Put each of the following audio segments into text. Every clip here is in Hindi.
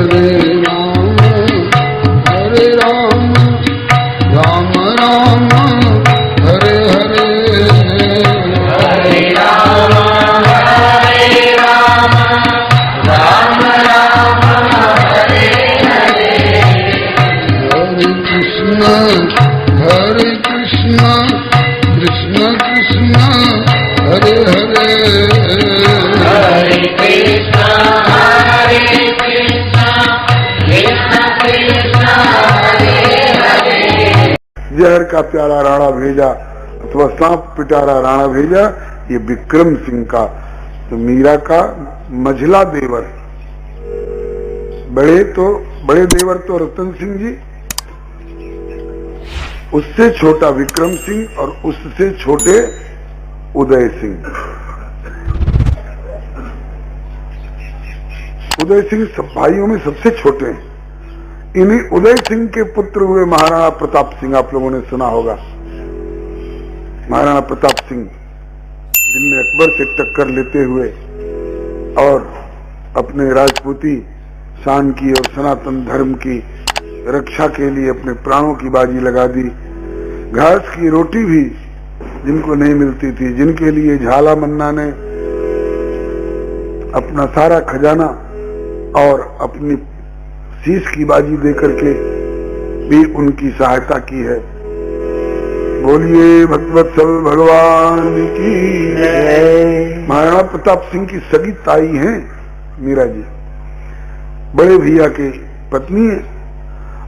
हरे राम हरे राम राम राम हरे हरे हरे राम राम राम हरे हरे हरे कृष्ण कृष्ण कृष्ण हरे हरे हरे कृष्ण कृष्ण कृष्ण हरे हरे। जहर का प्यारा राणा भेजा अथवा सांप पिटारा राणा भेजा, ये विक्रम सिंह का। तो मीरा का मझला देवर, बड़े देवर तो रतन सिंह जी, उससे छोटा विक्रम सिंह और उससे छोटे उदय सिंह। उदय सिंह सब भाइयों में सबसे छोटे हैं। इन्हीं उदय सिंह के पुत्र हुए महाराणा प्रताप सिंह। आप लोगों ने सुना होगा महाराणा प्रताप सिंह, जिनने अकबर से टक्कर लेते हुए और अपने राजपूती शान की और सनातन धर्म की रक्षा के लिए अपने प्राणों की बाजी लगा दी। घास की रोटी भी जिनको नहीं मिलती थी, जिनके लिए झाला मन्ना ने अपना सारा खजाना और अपनी शीश की बाजी देकर के भी उनकी सहायता की है। बोलिए भगवत्सल भगवान की जय। महाराणा प्रताप सिंह की सगी ताई हैं मीरा जी, बड़े भैया की पत्नी है,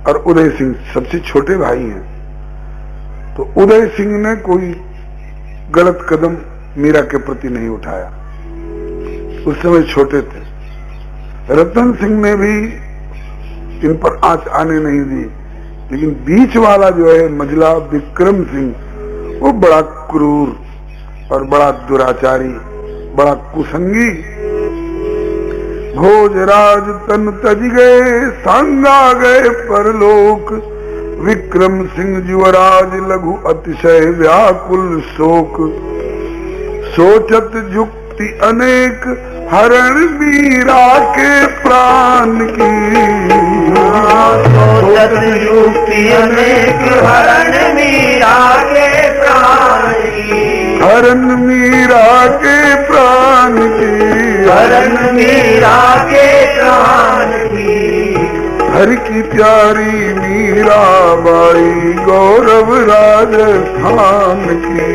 और उदय सिंह सबसे छोटे भाई हैं। तो उदय सिंह ने कोई गलत कदम मीरा के प्रति नहीं उठाया, उस समय छोटे थे। रतन सिंह ने भी इन पर आंच आने नहीं दी, लेकिन बीच वाला जो है मझला विक्रम सिंह, वो बड़ा क्रूर और बड़ा दुराचारी, बड़ा कुसंगी। भोजराज तन तज गए, सांगा गए परलोक, विक्रम सिंह युवराज लघु अतिशय व्याकुल शोक। सोचत युक्ति अनेक हरण मीरा के प्राण की, सोचत युक्ति अनेक हरण मीरा के प्राण की, हरण मीरा के प्राण की, हरण मीरा के प्राण की। हर की प्यारी मीरा बाई गौरव राजस्थान की,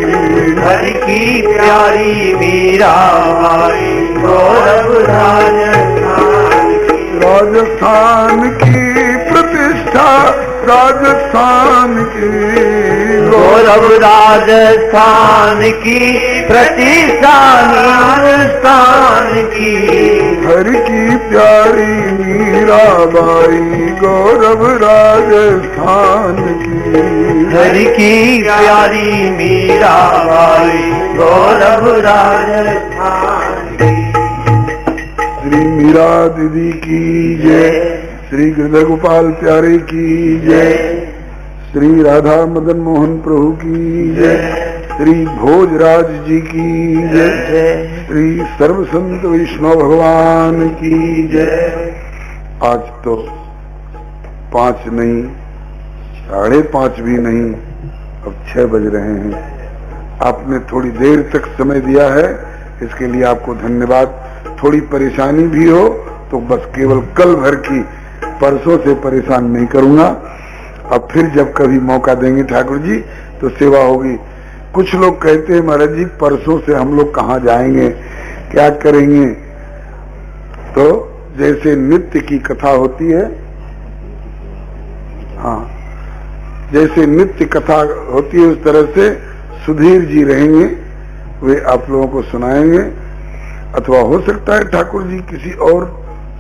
हर की प्यारी मीरा बाई गौरव राजस्थान की प्रतिष्ठा, राजस्थान की गौरव राजस्थान की प्रतिष्ठा, राजस्थान की। हर की प्यारी मीरा बाई गौरव राजस्थान की, हर की प्यारी मीरा बाई गौरव राजस्थान की। श्री मीरा दीदी की जय, श्री गिरधर गोपाल प्यारे की जय, श्री राधा मदन मोहन प्रभु की जय, श्री भोजराज जी की जय, श्री सर्व संत वैष्णव भगवान की जय। आज तो 5 नहीं, 5:30 भी नहीं, अब 6 बज रहे हैं। आपने थोड़ी देर तक समय दिया है, इसके लिए आपको धन्यवाद। थोड़ी परेशानी भी हो तो बस केवल कल भर की, परसों से परेशान नहीं करूंगा। अब फिर जब कभी मौका देंगे ठाकुर जी तो सेवा होगी। कुछ लोग कहते हैं महाराज जी परसों से हम लोग कहाँ जाएंगे, क्या करेंगे? तो जैसे नित्य की कथा होती है, हाँ, जैसे नित्य कथा होती है उस तरह से सुधीर जी रहेंगे, वे आप लोगों को सुनाएंगे। अथवा हो सकता है ठाकुर जी किसी और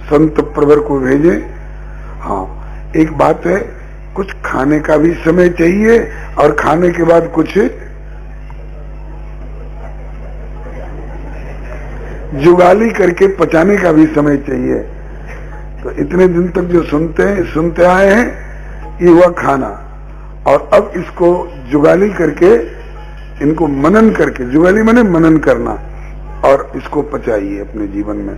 संत प्रवर को भेजें। हाँ, एक बात है, कुछ खाने का भी समय चाहिए और खाने के बाद कुछ जुगाली करके पचाने का भी समय चाहिए। तो इतने दिन तक जो सुनते आए हैं, ये हुआ खाना, और अब इसको जुगाली करके, इनको मनन करके, जुगाली माने मनन करना, और इसको पचाइए अपने जीवन में।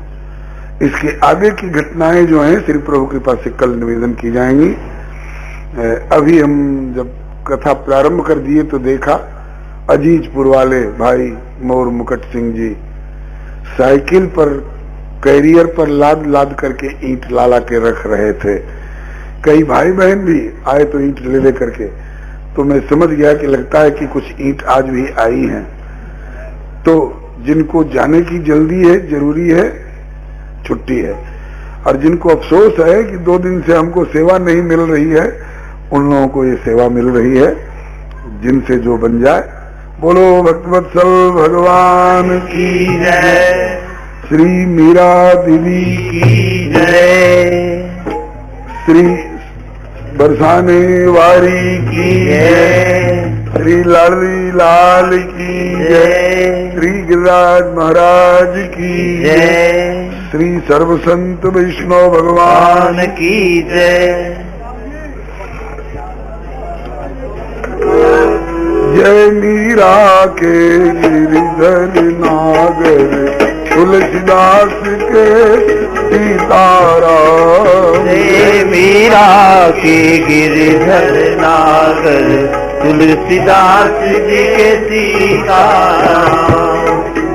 इसके आगे की घटनाएं जो हैं श्री प्रभु कृपा से कल निवेदन की जाएंगी। अभी हम जब कथा प्रारंभ कर दिए तो देखा अजीजपुर वाले भाई मोर मुकुट सिंह जी साइकिल पर कैरियर पर लाद लाद करके ईंट लाला के रख रहे थे। कई भाई बहन भी आए तो ईंट ले करके, तो मैं समझ गया कि लगता है कि कुछ ईंट आज भी आई हैं। तो जिनको जाने की जल्दी है, जरूरी है, छुट्टी है, और जिनको अफसोस है कि 2 दिन से हमको सेवा नहीं मिल रही है, उन लोगों को ये सेवा मिल रही है, जिनसे जो बन जाए। बोलो भक्तवत्सल भगवान की जय, श्री मीरा दीदी की जय, श्री बरसाने वारी की जय, श्री लाडली लाल की जय, श्री गिरिराज महाराज की जय, श्री सर्वसंत वैष्णव भगवान की जय। जय मीरा के गिरिधर नागर तुलसीदास के सीताराम। जय मीरा के गिरिधर नागर तुलसीदास जी के सीताराम।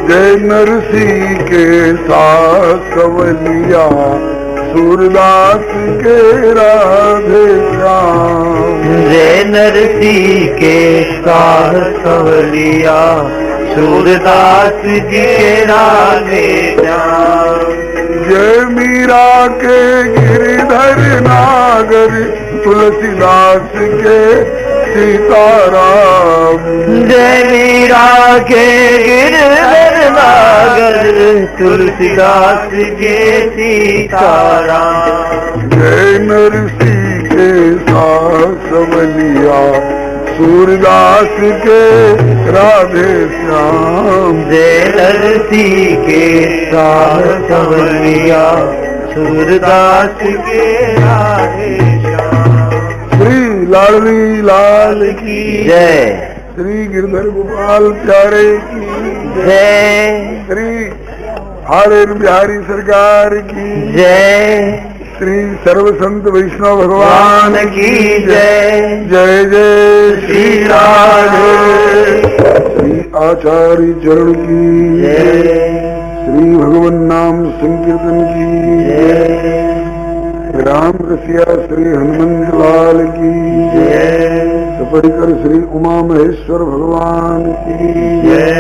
जय नरसी के साथ कवलिया सूरदास के राधे श्याम। जय नरसी के साथ कवलिया सूरदास जी के राधे श्याम। जय मीरा के गिरिधर नागर तुलसीदास के सीताराम। जय मीरा के गिरिधर नागर तुलसीदास के सीताराम। जय नरसी के साथ सवलिया सूरदास के राधे श्याम। जय नरसी के साथ सवलिया सूरदास के राधे श्याम। श्री लाडली लाल की जय, श्री गिरधर गोपाल प्यारे की जय, श्री हारेर बिहारी सरकार की जय, श्री सर्वसंत वैष्णव भगवान की जय। जय जय श्री राधे। श्री आचार्य चरण की जय, श्री भगवन नाम संकीर्तन की जय, राम रसिया श्री हनुमंत लाल की जय, सपरिकर श्री उमा महेश्वर भगवान की जय,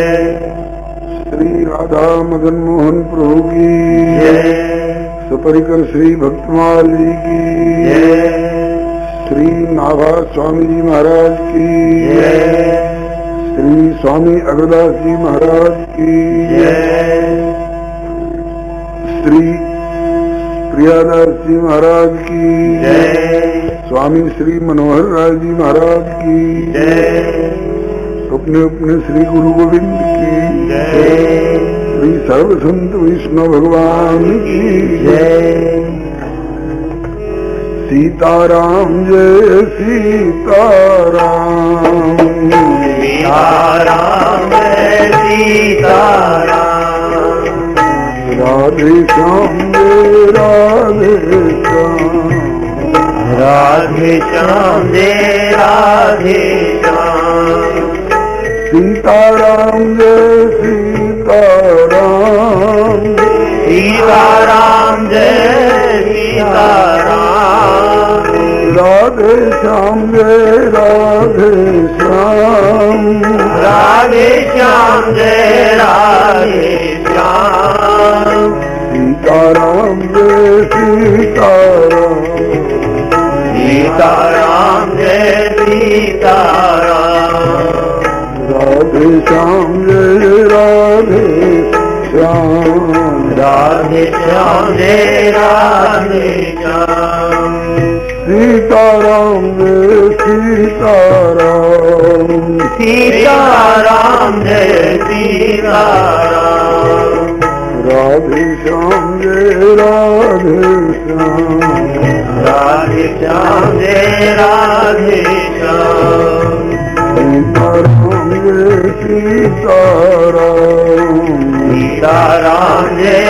श्री राधा मदन मोहन प्रभु की जय, सपरिकर श्री भक्तमाल जी की जय, श्री नाभा स्वामी जी महाराज की जय, श्री स्वामी अग्रदास जी महाराज की जय, श्री प्रियादास जी महाराज की जय, स्वामी श्री मनोहर राय जी महाराज की जय, अपने अपने श्री गुरु गोविंद की जय, श्री सर्वसंत वैष्णव भगवान की जय। सीताराम जय सीताराम। सीताराम जय सीताराम। राधे श्याम जय राधे श्याम। राधे श्याम जय राधे श्याम। सीताराम जय सीताराम। सीताराम जय सीताराम। राधे श्याम जय राधे श्याम। राधे श्याम जय राधे श्याम। सीताराम जय सीताराम। सीताराम जय सीताराम। राधे श्याम जय राधे श्याम। राधे श्याम जय राधे श्याम। सीताराम जय सीताराम। सीताराम जय सीताराम। राधे श्याम जय राधे श्याम। राधे श्याम जय राधे श्याम। सीताराम जय सीताराम। सीताराम जय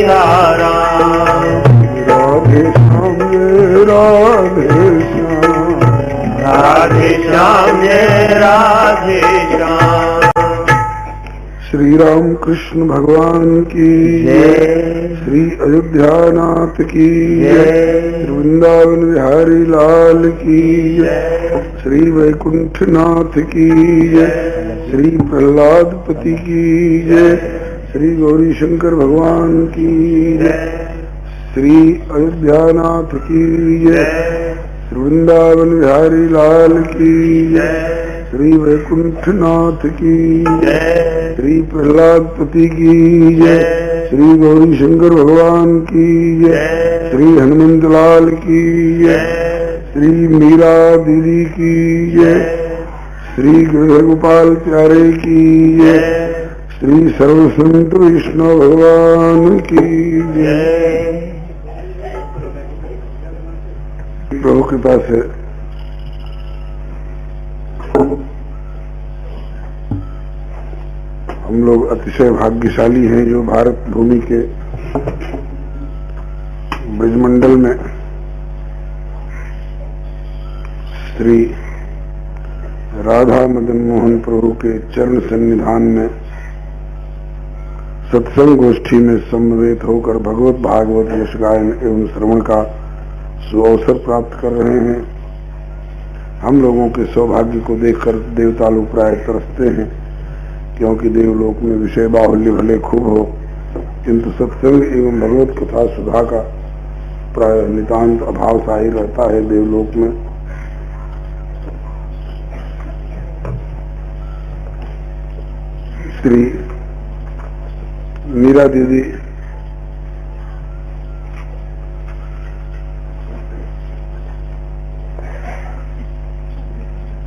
सिया राम। राधे श्याम जय राधे श्याम, राधे श्याम जय राधे श्याम। श्री राम कृष्ण भगवान की जय, श्री अयोध्यानाथ की जय, वृंदावन बिहारी लाल की जय, श्री वैकुंठनाथ की जय, श्री प्रहलाद पति की जय, श्री गौरी शंकर भगवान की जय, श्री अयोध्यानाथ की जय, श्री वृंदावन बिहारी लाल की जय, श्री वैकुंठनाथ की जय, श्री प्रहलाद पति की जय, श्री गौरी शंकर भगवान की जय, श्री हनुमंत लाल की जय, श्री मीरा दीदी की जय, श्री गिरधर गोपाल प्यारे की जय, श्री सर्व संत विष्णु भगवान की जय। प्रभु कृपा से हम लोग अतिशय भाग्यशाली हैं जो भारत भूमि के ब्रजमंडल में श्री राधा मदन मोहन प्रभु के चरण सन्निधान में सत्संग गोष्ठी में समवेत होकर भगवत भागवत यश गायन एवं श्रवण का सुअवसर प्राप्त कर रहे हैं। हम लोगों के सौभाग्य को देखकर देवता लोग प्राय तरसते हैं, क्योंकि देवलोक में विषय बाहुल्य भले खूब हो, किंतु सत्संग एवं भगवत कथा सुधा का प्राय नितांत अभाव सा ही रहता है देवलोक में। श्री मीरा दीदी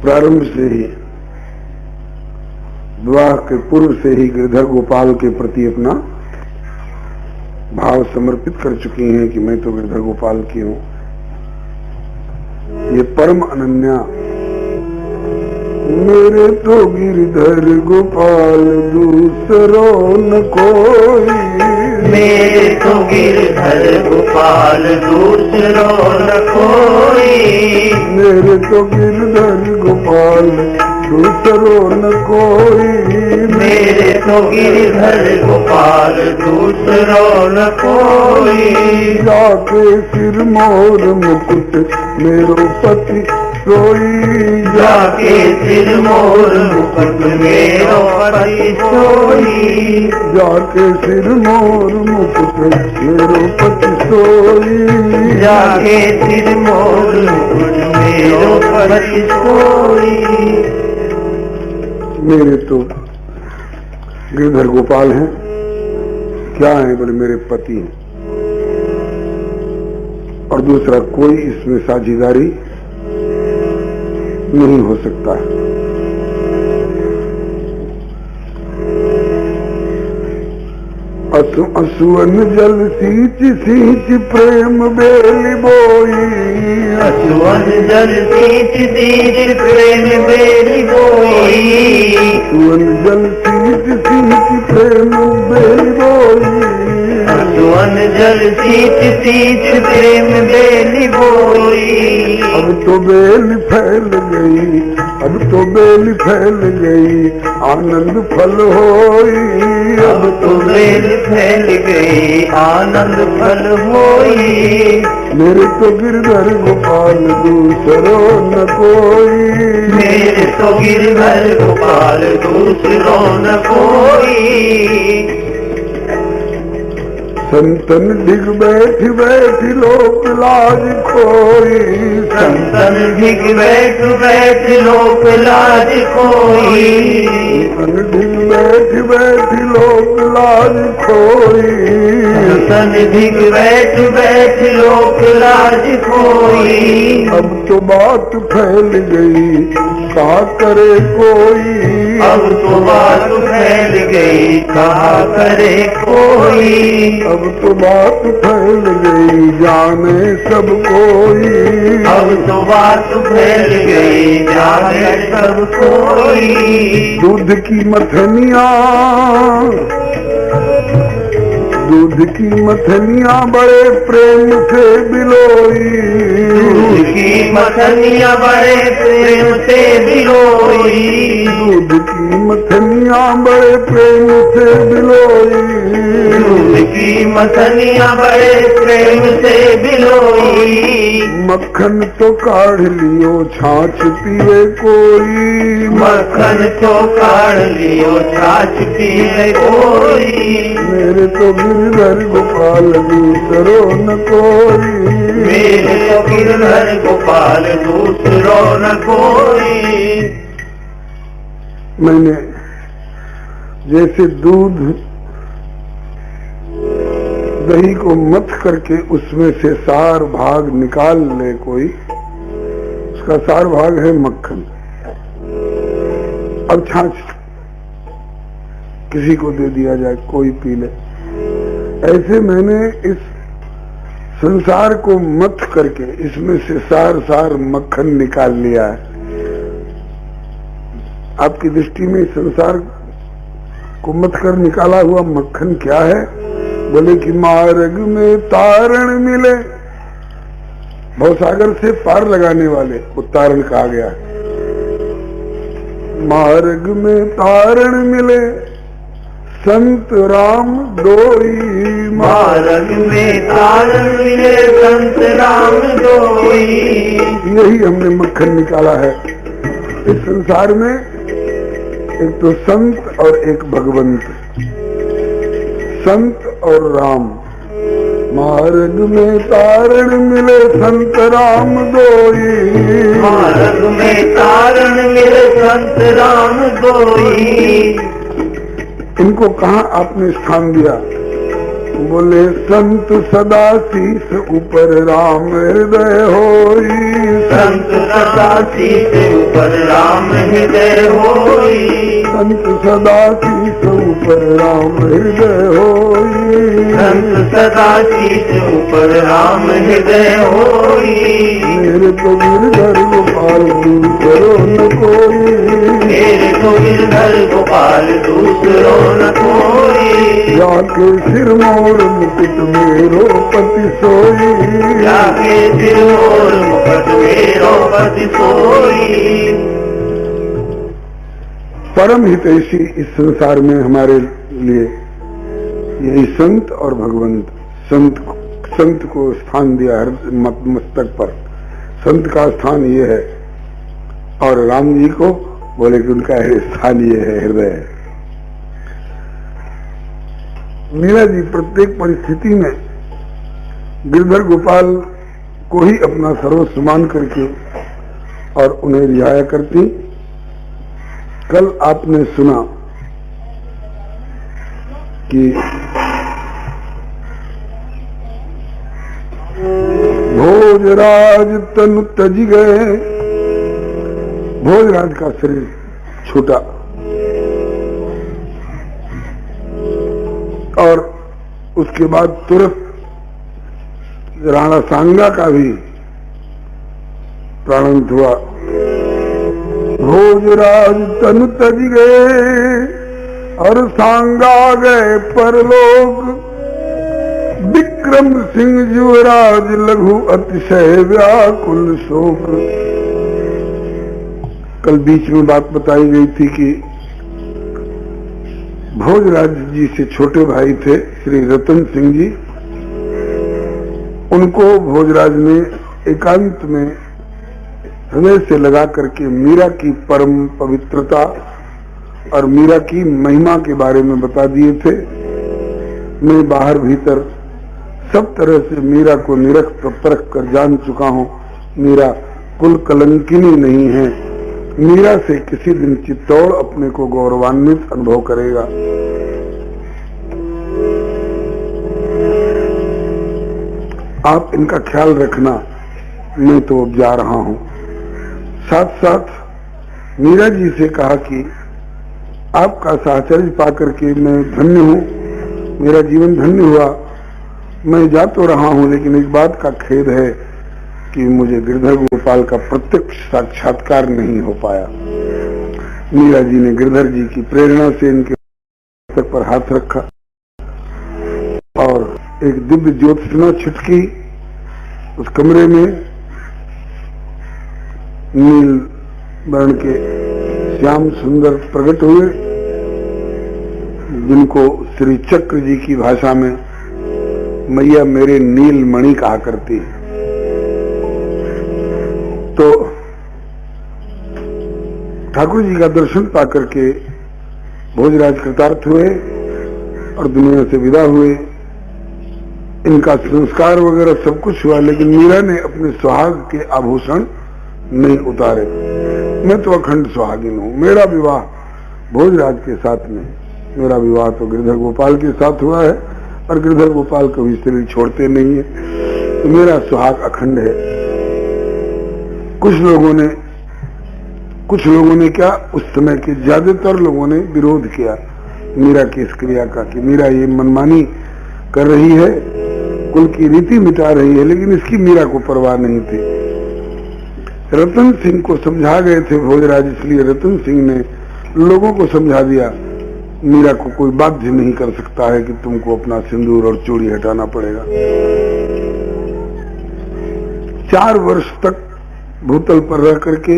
प्रारंभ से ही विवाह के पूर्व से ही गिरधर गोपाल के प्रति अपना भाव समर्पित कर चुकी हैं कि मैं तो गिरधर गोपाल की हूं। ये परम अनन्या, मेरे तो गिरधर गोपाल दूसरों न कोई, मेरे तो गिरधर गोपाल दूसरों न कोई, मेरे तो गिरधर गोपाल दूसरों न कोई, मेरे तो गिरधर गोपाल दूसरों न कोई। जाके सिर मोर मुकुट मेरो पति सोई, जाके सिर मोर मुकुट मेरो पति सोई, जाके सिर मोर मुकुट मेरो पति सोई, जाके सिर मोर मुकुट मेरो पति सोई। मेरे तो गिरधर गोपाल हैं, क्या है बोले मेरे पति हैं, और दूसरा कोई इसमें साझेदारी नहीं हो सकता है। असुअन जल सींच सींच प्रेम बेली बोई, असुअन जल सींच सींच प्रेम बेली बोई, असुअन जल सींच सींच प्रेम बेली बोई, असुअन जल सींच सींच प्रेम बेली बोई। अब तो बेल फैल गई, अब तो बेल फैल गई, आनंद फल होई, अब तो बेल फैल गई, आनंद फल होई। मेरे तो गिरधर गोपाल दूसरों न कोई, मेरे तो गिरधर गोपाल दूसरों न कोई। संतन डिग बैठ बैठ लोक लाज खोई, संतन डिग बैठ बैठ लोक लाज खोई, संतन डिग बैठ बैठ लोक लाज खोई, संतन डिग बैठ बैठ लोक लाज खोई। अब तो बात फैल गई कहा करे कोई, अब तो बात फैल गई कहा करे कोई, अब तो बात फैल गई जाने सब कोई, अब तो बात फैल गई जाने सब कोई। दूध की मथनिया, दूध की मथनियाँ बड़े प्रेम से बिलोई, दूध की मथनियाँ बड़े प्रेम से बिलोई, दूध की मथनियाँ बड़े प्रेम से बिलोई, दूध की मथनियाँ बड़े प्रेम से बिलोई, मक्खन तो काढ़ लियो छाछ पीवे कोई, मक्खन तो काढ़ लियो छाछ पीवे कोई, मेरे तो गिरधर गोपाल दूसरो न कोई, मेरे तो गिरधर गोपाल दूसरो न कोई। मैंने जैसे दूध दही को मथ करके उसमें से सार भाग निकाल ले कोई, उसका सार भाग है मक्खन, अब छाछ किसी को दे दिया जाए कोई पी ले, ऐसे मैंने इस संसार को मथ करके इसमें से सार सार मक्खन निकाल लिया है। आपकी दृष्टि में संसार को मथ कर निकाला हुआ मक्खन क्या है? बोले कि मार्ग में तारण मिले, भवसागर से पार लगाने वाले को तारण कहा गया है। मार्ग में तारण मिले संत राम दोई, मार्ग में तारण मिले संत राम दोई, यही हमने मक्खन निकाला है। इस संसार में एक तो संत और एक भगवंत, संत और राम। मार्ग में तारण मिले संत राम दोई, मार्ग में तारण मिले संत राम दोई, इनको कहाँ आपने स्थान दिया? बोले संत सदा शीस ऊपर राम हृदय होई, संत सदा शीस ऊपर राम हृदय होई, संत सदा शीस ऊपर राम हृदय होई, संत सदा शीस ऊपर राम हृदय होई, मेरे तो गिरधर गोपाल दूसरो न कोई, मेरे तो गिरधर गोपाल दूसरो न कोई, जाके सिर मोर मुकुट मेरो पति सोई, जाके सिर मोर मुकुट मेरो पति सोई। परम हितैषी इस संसार में हमारे लिए यही संत और भगवंत। संत को स्थान दिया हर मस्तक पर, संत का स्थान ये है, और राम जी को बोले कि उनका स्थान ये है हृदय। मीरा जी प्रत्येक परिस्थिति में गिरधर गोपाल को ही अपना सर्वस्व मान करके और उन्हें रिहाया करती। कल आपने सुना कि भोजराज तनु तज गए, भोजराज का शरीर छोटा और उसके बाद तुरंत राणा सांगा का भी प्रारंभ हुआ। भोजराज तनु तज गए और सांगा गए परलोक, विक्रम सिंह युवराज लघु अतिशय व्याकुल शोक। कल बीच में बात बताई गई थी कि भोजराज जी से छोटे भाई थे श्री रतन सिंह जी, उनको भोजराज ने एकांत में हृदय से लगा करके मीरा की परम पवित्रता और मीरा की महिमा के बारे में बता दिए थे। मैं बाहर भीतर सब तरह से मीरा को निरख परख कर जान चुका हूँ। मीरा कुल कलंकिनी नहीं है। मीरा से किसी दिन चित्तौड़ अपने को गौरवान्वित अनुभव करेगा। आप इनका ख्याल रखना, मैं तो अब जा रहा हूँ। साथ साथ मीरा जी से कहा कि आपका साहचर्य पाकर के मैं धन्य हूँ, मेरा जीवन धन्य हुआ। मैं जा तो रहा हूँ, लेकिन एक बात का खेद है कि मुझे गिरधर गोपाल का प्रत्यक्ष साक्षात्कार नहीं हो पाया। मीरा जी ने गिरधर जी की प्रेरणा से इनके मस्तक पर हाथ रखा और एक दिव्य ज्योत्सना छिटकी, उस कमरे में नील वर्ण के श्याम सुंदर प्रकट हुए, जिनको श्री चक्र जी की भाषा में मैया मेरे नील मणि कहा करती है। तो ठाकुर जी का दर्शन पाकर के भोजराज कृतार्थ हुए और दुनिया से विदा हुए। इनका संस्कार वगैरह सब कुछ हुआ, लेकिन मीरा ने अपने सुहाग के आभूषण नहीं उतारे। मैं तो अखंड सुहागिन हूँ, मेरा विवाह भोजराज के साथ में, मेरा विवाह तो गिरधर गोपाल के साथ हुआ है और गिरधर गोपाल कभी शरीर छोड़ते नहीं है, तो मेरा सुहाग अखंड है। कुछ लोगों ने क्या, उस समय के ज्यादातर लोगों ने विरोध किया मीरा की इस क्रिया का कि मीरा ये मनमानी कर रही है, कुल की रीति मिटा रही है, लेकिन इसकी मीरा को परवाह नहीं थी। रतन सिंह को समझा गए थे भोजराज, इसलिए रतन सिंह ने लोगों को समझा दिया मीरा को कोई बाध्य नहीं कर सकता है कि तुमको अपना सिंदूर और चूड़ी हटाना पड़ेगा। 4 वर्ष तक भूतल पर रह करके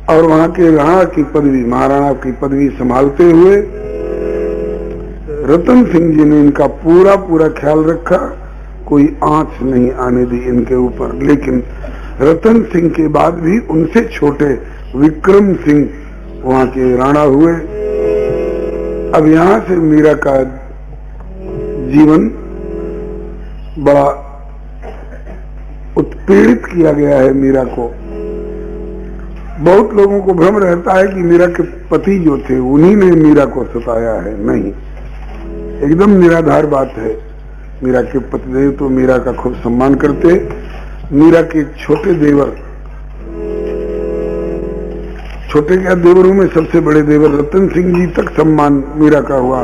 और वहां के राणा की पदवी, महाराणा की पदवी संभालते हुए रतन सिंह जी ने इनका पूरा ख्याल रखा, कोई आंच नहीं आने दी इनके ऊपर। लेकिन रतन सिंह के बाद भी उनसे छोटे विक्रम सिंह वहां के राणा हुए। अब यहां से मीरा का जीवन बड़ा उत्पीड़ित किया गया है। मीरा को बहुत लोगों को भ्रम रहता है कि मीरा के पति जो थे उन्हीं ने मीरा को सताया है। नहीं, एकदम निराधार बात है। मीरा के पतिदेव तो मीरा का खूब सम्मान करते। मीरा के छोटे देवर, छोटे क्या देवरों में सबसे बड़े देवर रतन सिंह जी तक सम्मान मीरा का हुआ,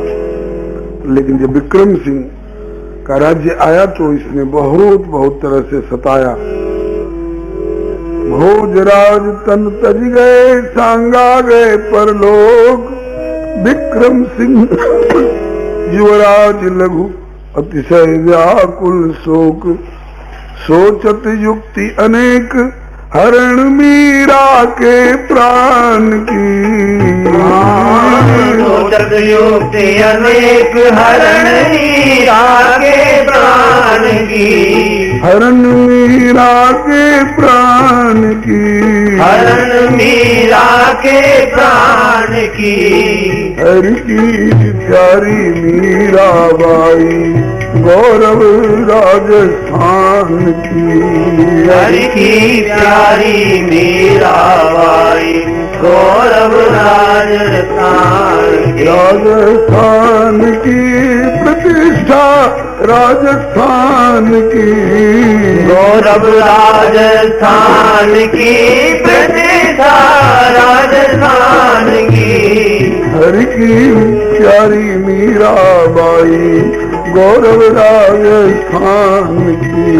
लेकिन जब विक्रम सिंह का राज्य आया तो इसने बहुत तरह से सताया। भोजराज तन तज गए, सांगा गए परलोक, विक्रम सिंह युवराज लघु अतिशय व्याकुल शोक, सोचत युक्ति अनेक हरण मीरा के प्राण की। सोचत युक्ति अनेक हरण मीरा के प्राण की, हरण मीरा के प्राण की, हरण मीरा के प्राण की। हरि की प्यारी मीरा बाई गौरव राजस्थान की, हरि की प्यारी मीरा बाई गौरव राजस्थान की। राजस्थान की प्रतिष्ठा राजस्थान की, गौरव राजस्थान की प्रतिष्ठा राजस्थान की। हरि की प्यारी मीरा बाई गौरव राजस्थान की,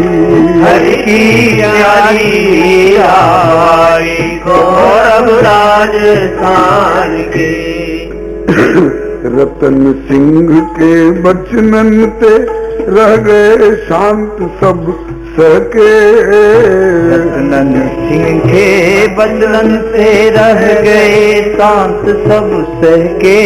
हरि की प्यारी मीरा बाई गौरव राजस्थान की। रतन सिंह के बचनन ते रह गए शांत सब सहके, रतन सिंह के बचन से रह गए शांत सब सहके।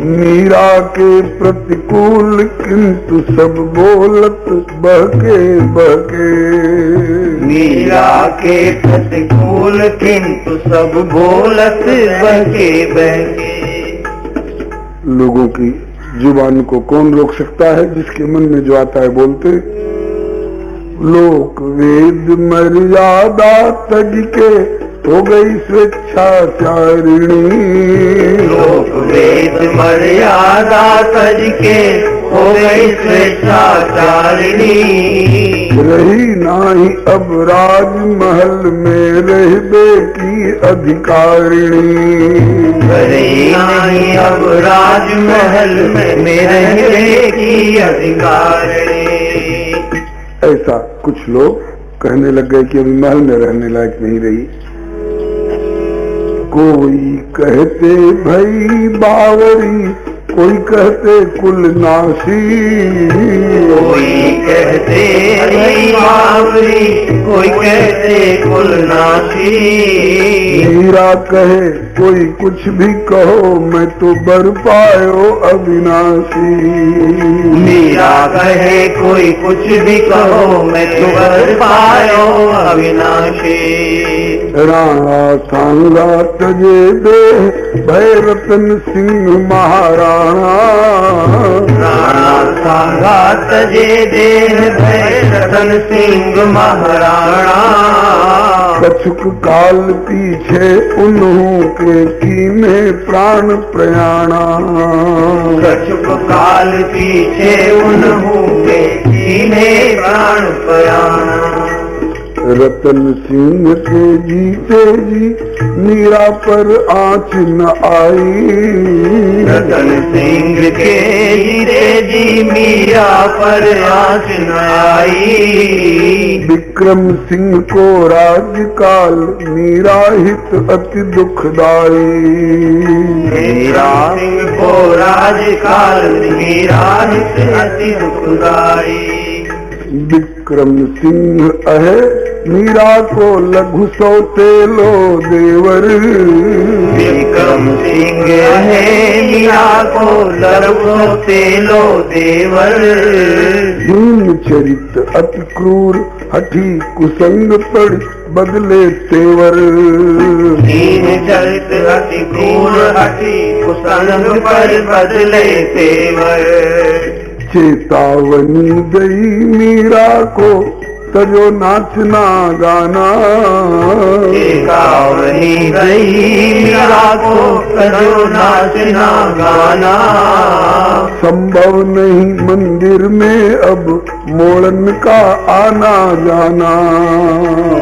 मीरा के प्रतिकूल किंतु सब बोलत बहके बहके, मीरा के प्रतिकूल किंतु सब बोलत बहके बहके। लोगों की जुबान को कौन रोक सकता है, जिसके मन में जो आता है बोलते। लोक वेद मर्यादा तज के हो गई स्वेच्छाचारिणी, लोक वेद मर्यादा तज के हो गई स्वेच्छाचारिणी। रही नाही अब राजमहल में रहबे की अधिकारिणी, रही नाही अब राजमहल में रहबे की अधिकारिणी। ऐसा कुछ लोग कहने लग गए कि अभी महल में रहने लायक नहीं रही। कोई कहते भई बावरी कोई कहते कुल नासी, कोई कहते बावरी, कोई कहते कुल नासी। मीरा कहे कोई कुछ भी कहो, मैं तो बर पायो अविनाशी। मीरा कहे कोई कुछ भी कहो, मैं तो बर पायो अविनाशी। राणा सांगा तजे दे भय रतन सिंह महाराणा, राणा सांगा तजे दे भय रतन सिंह महाराणा। कछुक काल पीछे उन्हों के कीने प्राण प्रयाणा, कछुक काल पीछे उन्हों के कीने प्राण प्रयाणा। रतन सिंह के जीते जी मीरा पर आँच न आई, रतन सिंह के जीते जी मीरा पर आँच न आई। विक्रम सिंह को राजकाल मीरा हित अति दुखदाई, मीरा सिंह को राजकाल मीरा हित अति दुखदाई। विक्रम सिंह अहे मीरा को लघु सौते लो देवर, विक्रम सिंह है मीरा को लघु सौते लो देवर। दीन चरित अति क्रूर हठी कुसंग पड़ बदले तेवर, दीन चरित अति क्रूर हठी कुसंग पर बदले तेवर। चेतावनी गई मीरा को तजो नाचना गाना, चेतावनी गई मीरा को तजो नाचना गाना। संभव नहीं मंदिर में अब मोड़न का आना जाना,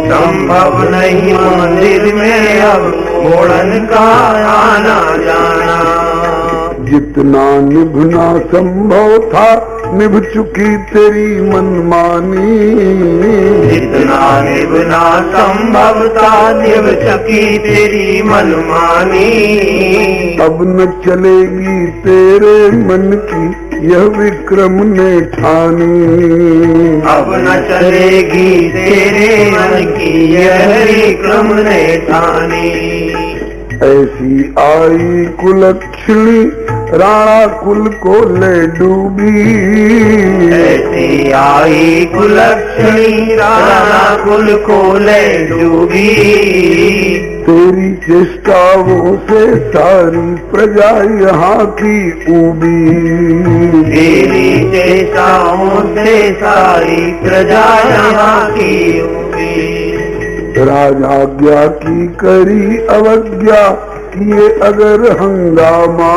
संभव नहीं मंदिर में अब मोड़न का आना जाना। जितना निभना संभव था निभ चुकी तेरी मनमानी, जितना निभना संभव था निभ चुकी तेरी मनमानी। अब न चलेगी तेरे मन की यह विक्रम ने ठानी, अब न चलेगी तेरे मन की यह विक्रम ने ठानी। ऐसी आई कुलक्षणी राणा कुल को ले डूबी, ऐसी आई कुलक्षणी राणा कुल को ले डूबी। तेरी चेष्टाओं से सारी प्रजा यहाँ की उबी, तेरी चेष्टाओं से सारी प्रजा यहाँ की उबी। राजाज्ञा की करी अवज्ञा किए अगर हंगामा,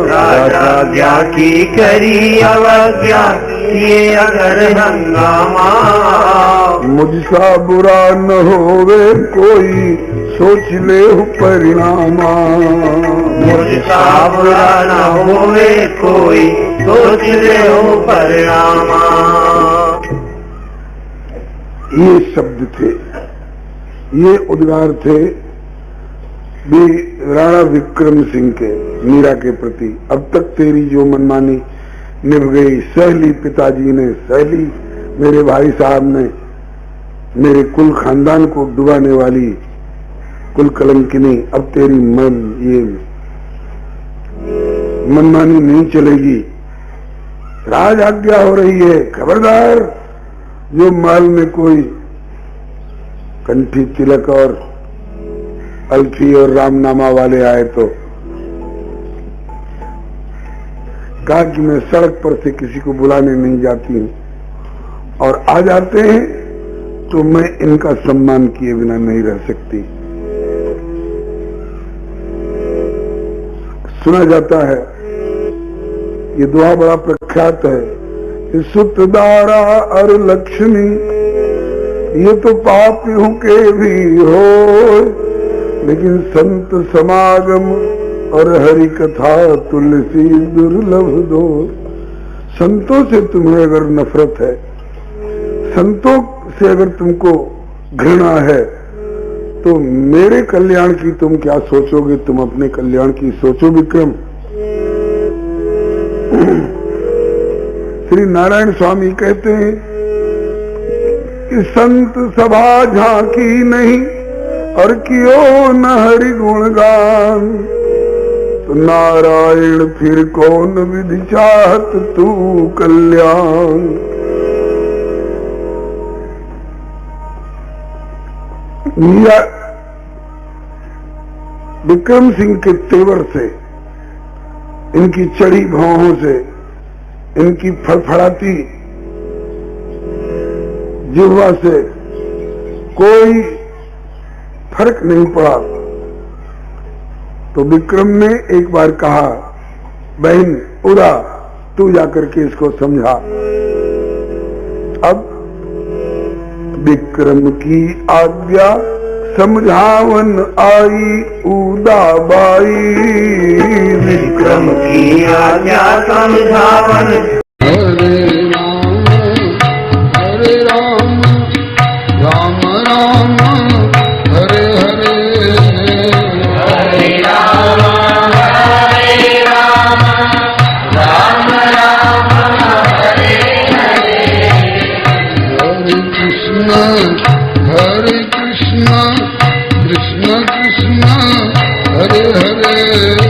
राजाज्ञा की करी अवज्ञा किए अगर हंगामा। मुझसा बुरा न होवे कोई सोच ले परिणामा, मुझसा बुरा न होवे कोई सोच ले परिणामा। ये शब्द थे, ये उद्गार थे भी राणा विक्रम सिंह के मीरा के प्रति। अब तक तेरी जो मनमानी निभ गई, सहली पिताजी ने, सहली मेरे भाई साहब ने, मेरे कुल खानदान को डुबाने वाली कुल कलंकिनी, अब तेरी ये मनमानी नहीं चलेगी। राज आज्ञा हो रही है, खबरदार जो महल में कोई कंठी तिलक और अल्फी और रामनामा वाले आए तो कहा कि मैं सड़क पर से किसी को बुलाने नहीं जाती हूं, और आ जाते हैं तो मैं इनका सम्मान किए बिना नहीं रह सकती। सुना जाता है, ये दुआ बड़ा प्रख्यात है, सुतदारा और लक्ष्मी ये तो पापियों के भी हो, लेकिन संत समागम और हरि कथा तुलसी दुर्लभ दो। संतों से तुम्हें अगर नफरत है, संतों से अगर तुमको घृणा है, तो मेरे कल्याण की तुम क्या सोचोगे? तुम अपने कल्याण की सोचो विक्रम। श्री नारायण स्वामी कहते हैं कि संत सभा झांकी नहीं और कियो न हरि गुणगान, तो नारायण फिर कौन विधि चाहत तू कल्याण। मीरा विक्रम सिंह के तेवर से, इनकी चढ़ी भौहों से, इनकी फड़फड़ाती जिह्वा से कोई फर्क नहीं पड़ा। तो विक्रम ने एक बार कहा, बहन उदा तू जाकर के इसको समझा। अब विक्रम की आज्ञा समझावन आई उदाबाई, विक्रम की आज्ञा समझावन। हरे राम राम राम हरे हरे, हरे राम हरे राम राम राम हरे हरे, हरे कृष्ण कृष्ण कृष्ण कृष्ण हरे हरे।